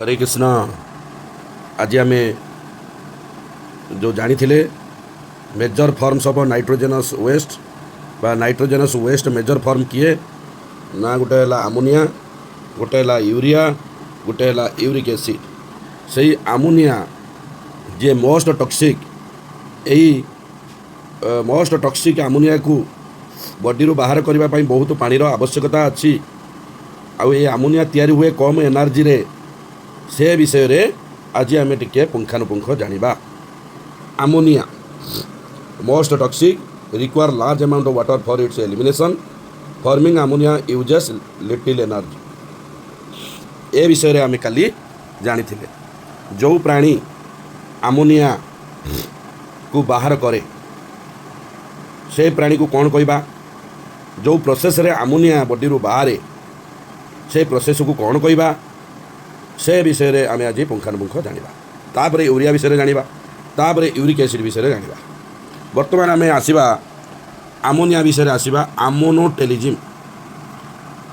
हरे कृष्ण। आज आम जो जानी major forms of nitrogenous waste बा नाइट्रोजेनस वेस्ट मेजर फॉर्म किए ना गोटे है आमोनिया, गोटे है यूरिया, गोटे है यूरिक एसिड। से आमोनिया जे मोस्ट टॉक्सिक, यही मोस्ट टॉक्सिक आमोनिया को बॉडी रू बाहर करने बहुत पानी आवश्यकता अच्छी। ये आमोनिया तैयारी हुए कम एनर्जी रे, से विषय रे आज आम टे पुंखानुपुंख जानिबा। Ammonia most toxic, require large amount of water for its elimination, forming ammonia uses little energy. ए विषय रे आम काली जानी जो प्राणी आमोनिया को बाहर करे से प्राणी को कौन कहबा, जो प्रोसेस रे आमोनिया बॉडी रू बाहर से प्रोसेस को कौन कहबा, से विषय रे आम आज पुंखानुपुंख जानिबा। तापर यूरिया विषय जानिबा, तापर यूरिक एसिड विषय जानिबा। वर्तमान आम आसिबा आमोनिया विषय आसिबा आमोनोटेलिजिम।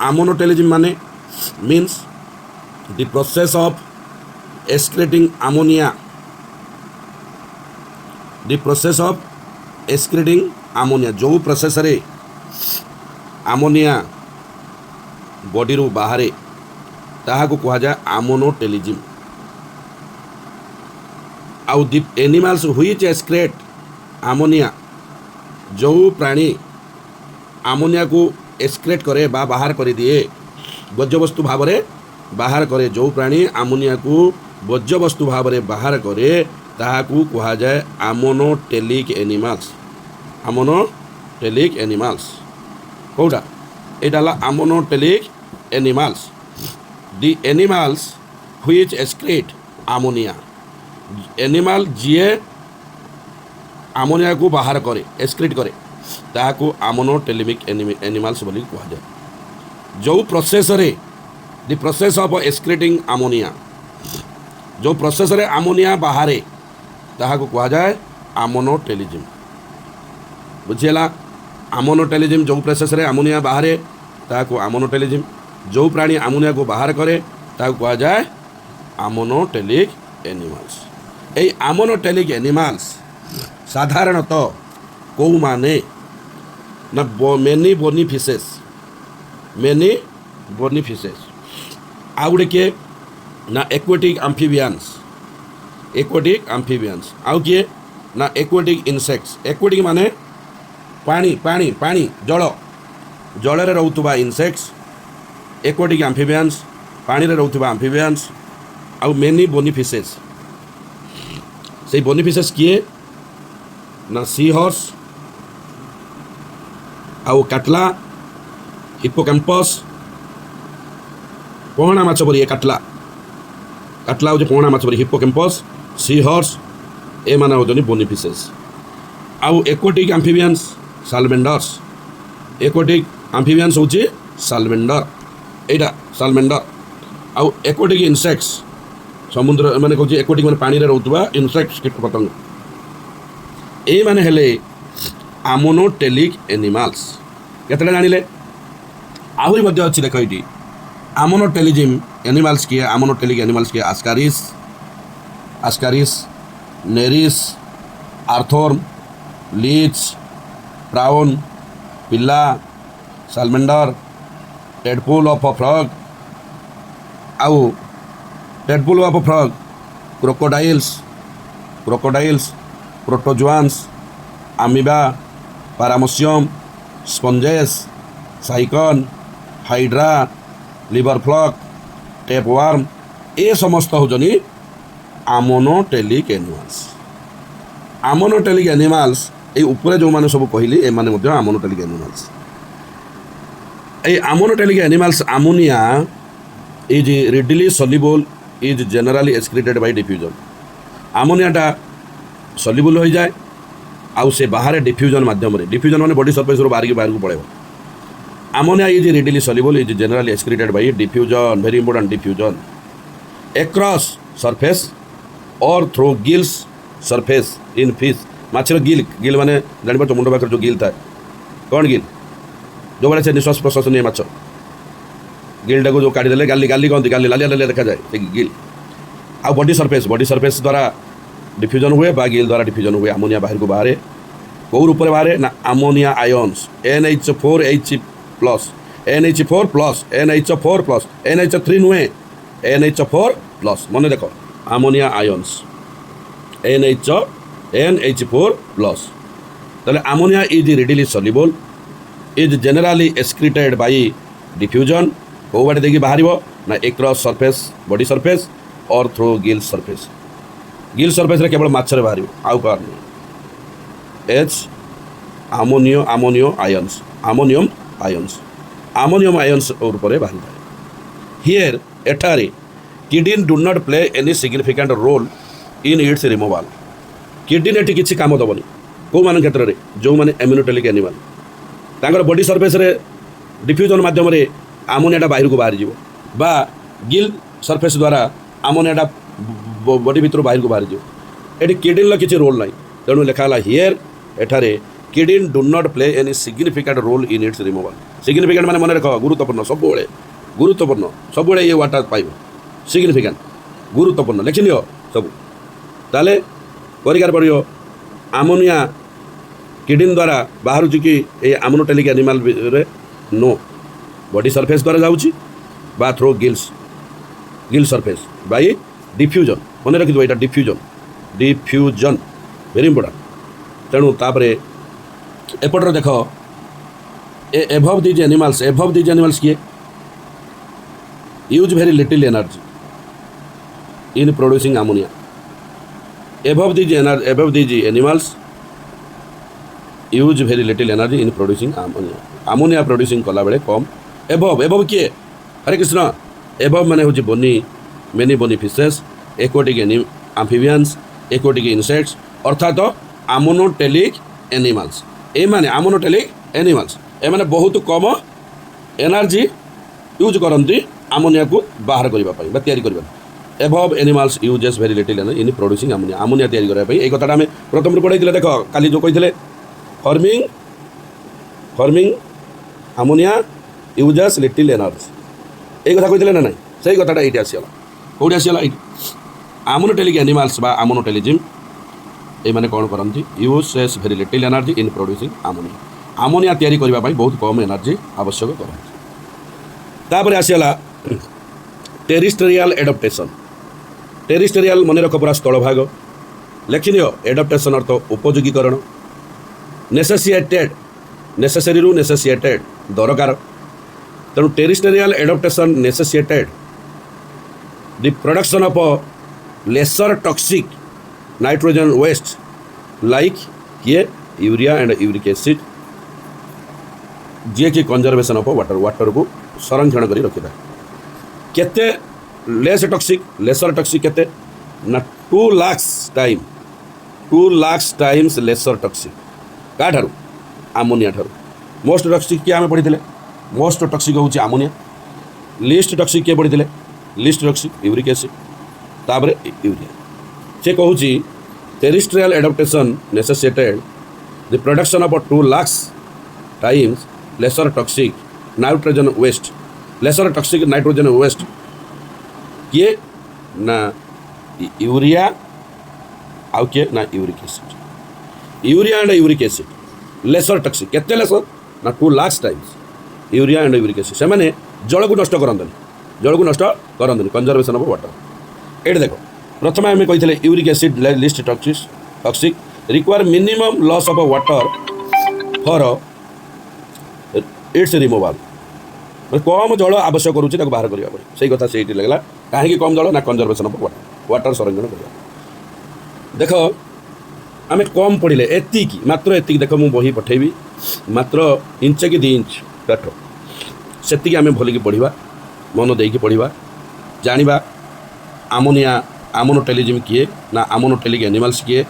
आमोनोटेलिजिम माने means the process of excreting ammonia, the process of excreting ammonia. जो प्रोसेस रे आमोनिया बॉडी रू बाहर ताहाको कहा जाए आमोनोटेलिजिम। आउ the animals which excrete ammonia, जो प्राणी आमोनिया को एक्सक्रेट करे बा बाहर कर दिए, वर्ज्यवस्तु भाव में बाहर करे, जो प्राणी आमोनिया को वर्ज्यवस्तु भाव में बाहर करे ताहाको कहा जाए आमोनोटेलिक एनिमल्स। आमोनोटेलिक एनिमल्स कौटा एटा ammonotelic animals. The animals which excrete ammonia, animal जीए आमोनिया को बाहर करे एक्सक्रीट करे ताको आमोनोटेलिक एनिमल्स बोली कहा जाए। जो प्रोसेस रे the process of excreting ammonia, जो प्रोसेस रे आमोनिया बाहर ताको कहा जाए आमोनोटेलिजिम। बुझीला, आमोनोटेलिजिम जो प्रोसेस रे आमोनिया बाहर ताको आमोनोटेलिजिम, जो प्राणी आमोनिया को बाहर करे ताको कहा जाए आमोनोटेलिक एनिमल्स। ये आमोनोटेलिक एनिमल्स साधारणतः कौ माने ना मेनी बोनिफिसेस, मेनी बोनिफिसेस आउ गोटे किए ना एक्वेटिक आम्फिबियंस, एक्वेटिक आम्फिबियंस आउ किए ना एक्वेटिक इनसेक्ट्स। एक्वेटिक माने पानी पानी पानी जल जल रे रहउतबा इनसेक्ट्स, एक्वेटिक आम्फिबियंस पानी रे रहउतबा आम्फिबियंस आउ मेनी बोनिफिसेस। से बोनिफिसेस किए ना सी हॉर्स आउ काटला, हिप्पोकैम्पस, पहणा माछ परी काटला काटला हो पहणा माछ परी हिप्पोकैम्पस, सी हॉर्स ए माने होजनी बोनिफिसेस। आउ एक्वेटिक आम्फिबियंस सालमेंडर्स, एक्वेटिक आम्फिबियंस होची सालमेंडर, एटा सालमेंडर। आउ एक्वेटिक इनसेक्ट्स समुद्र माने कहूँ एक्वेटिक माने पानी रे रहउतबा इनसेक्ट्स कीट पतंग, ए माने हेले आमोनोटेलिक एनिमल्स। केतटा जानिले आहुरी मध्य अछि देख एटी आमोनोटेलिजिम एनिमल्स किए, आमोनोटेलिक एनिमल्स किए ascaris, ascaris, nereis, earthworm, leech, prawn, pila, salamander, tadpole of frog आउ tadpole of frog, crocodiles, crocodiles, protozoans, amoeba, paramecium, sponges, sycon, hydra, liver fluke, tapeworm, ए समस्त होजनी आमोनोटेलिक एनिमल्स। आमोनोटेलिक एनिमल्स ये ऊपर जो माने सब कहली ए माने मध्य आमोनोटेलिक एनिमल्स। ए ammonotelic animals ammonia is readily soluble, is generally excreted by diffusion. आमोनियाटा सॉल्युबल हो जाए आउ से बाहर डिफ्यूजन माध्यम रे, डिफ्यूजन माने बॉडी सरफेस रो बाहर को पड़ेगा। Ammonia is readily soluble, is generally excreted by diffusion, very important diffusion, across surface और through gills surface in fish. माछर गिल, गिल माने जानिबा तो मुंड पाखर जो गिल था, कौन गिल, जो बड़े से निश्वास प्रश्वास नहीं माछ गिलटा को जो काढ़ीदे गाली गाली कहते गाली लालिया लालिया देखा जाए गिल आ बॉडी सरफेस द्वारा डिफ्यूजन हुए बा गिल द्वारा डिफ्यूजन हुए आमोनिया बाहर को बाहर कौर ऊपर बाहर ना ammonia ions NH4H plus NH4 plus NH4 plus NH3 नुहे NH4 प्लस मन देख आमोनिया आयन्स NH4 प्लस ताले ammonia is readily soluble is generally excreted by diffusion कौ बाटे देखिए बाहर ना एक्रॉस सरफेस बॉडी सरफेस और थ्रू गिल सरफेस केवल मछरे बाहर आउ कह एच आमोनियम आयन्स रूप में बाहर हियर एठारे kidney do not play any significant role in its removal kidney एटी किसी काम दबनी कौ मान क्षेत्र में जो मैंने एम्यूनोटेलिक एनिमल तांकर बॉडी सरफेस रे डिफ्यूजन माध्यम आमोनिया बाहर को बाहर जीव बा गिल सरफेस द्वारा आमोनिया बॉडी भितर बाहर को बाहर जीव ये किडनी किसी रोल ना तेणु लिखाला हियर एठारे kidney do not play any significant role in its removal significant माने मन रख गुरुत्वपूर्ण सब ये वाटा पाइब सिग्निफिकेंट गुरुत्वपूर्ण लिखि नियो सब ताले परिकार पड़ो आमोनिया किडनी द्वारा बाहर कि ये आमोनोटेलिक एनिमल रे नो बॉडी सरफेस द्वारा जाऊँगी बा through gill surface by diffusion मन रखिद यहाँ डिफ्यूजन वेरी इंपोर्टेंट तेणु तापर एपटर देख एभव दीज एनिमल्स किए use very little energy in producing ammonia above these animals use very little energy in producing ammonia producing कला बेले कम एभव किए हरे कृष्ण एभव माने हूँ bony many bony fishes aquatic amphibians aquatic insects अर्थात आमोनोटेलिक एनिमल्स ए माने आमोनोटेलिक animals ए माने बहुत कम एनर्जी यूज करती आमोनिया को बाहर करने तैयारी करने above animals uses very little energy in producing ammonia तैयारी करने ये कथा आम प्रथम पढ़ाई देख काली जो कही forming ammonia uses little energy ये कथा कही ना ना से कथाटा ये आसगला कौटी आसगला आमोनोटेलिक एनिमल्स बा आमोनोटेलिज्म ये माने कौन करती uses very little energy in producing ammonia तैयारी करने बहुत कम एनर्जी आवश्यक करती तापर आसगला टेरिस्टेरियल टेरिस्टेरियल मन रख पूरा स्थल भाग लिखि नियो एडाप्टेशन अर्थ उपयोगीकरण नेसेसिएटेड दरकार तेणु terrestrial adaptation necessitated the production of lesser toxic nitrogen waste like किए यूरिया एंड यूरिक एसिड जी कि कंजर्वेशन ऑफ वाटर को संरक्षण कर रखी था केते लेसर टॉक्सिक केते ना 2 लाख टाइम्स लेसर टॉक्सिक का ठारू आमोनिया ठारू मोस्ट टॉक्सिक किए आम पढ़ी मोस्ट टॉक्सिक हूँ आमोनिया लिस्ट टॉक्सिक किए पढ़ी लिस्ट टॉक्सिक यूरिक एसिड तापर यूरिया से कहूँ terrestrial adaptation necessitated the production of 2 lakh times lesser toxic nitrogen waste किए ना यूरिया आउ किए ना urea and uric acid lesser toxic केते लेसर ना 2 lakh times urea and uric acid से माने जल को नष्ट करते कंजर्वेशन ऑफ वाटर ये देख प्रथम आम कही uric acid least toxic require minimum loss of water for its removal कम जल आवश्यक करुच्ची बाहर करने से कथा से लगला कहीं कम जल ना कंजर्वेशन ऑफ वाटर संरक्षण कर देख आम कम पढ़ले एतिकी मात्र एतिकी देख मुझे बही पठेबी मात्र इंच कि 2 इंच काठ से आम भलिकी पढ़ा मन देकी पढ़ा जाना आमोनिया आमोनोटेलिज्म किए ना आमोनोटेलिक एनिमल्स किए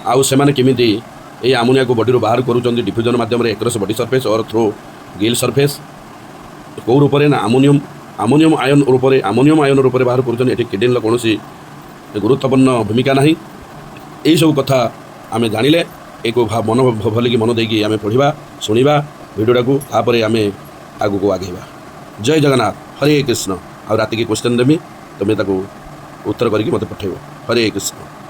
आउ से केमिति ये आमोनिया को बॉडी बाहर करूँ डिफ्यूजन माध्यम एक्रॉस बॉडी सरफेस और थ्रू गिल सरफेस कौ रूप ना आमोनियम आयन रूप बाहर कर किडनी कौन गुरुत्वपूर्ण भूमिका ना यही सब कथा आम जानिले एक मन भलिकी मन देकी आम पढ़ा शुणा भिडियोटा को तापर आम आगू को आगेबा जय जगन्नाथ हरे कृष्ण आ राति की क्वेश्चन देमी तुम्हें उत्तर करके मत पठेब। हरे कृष्ण।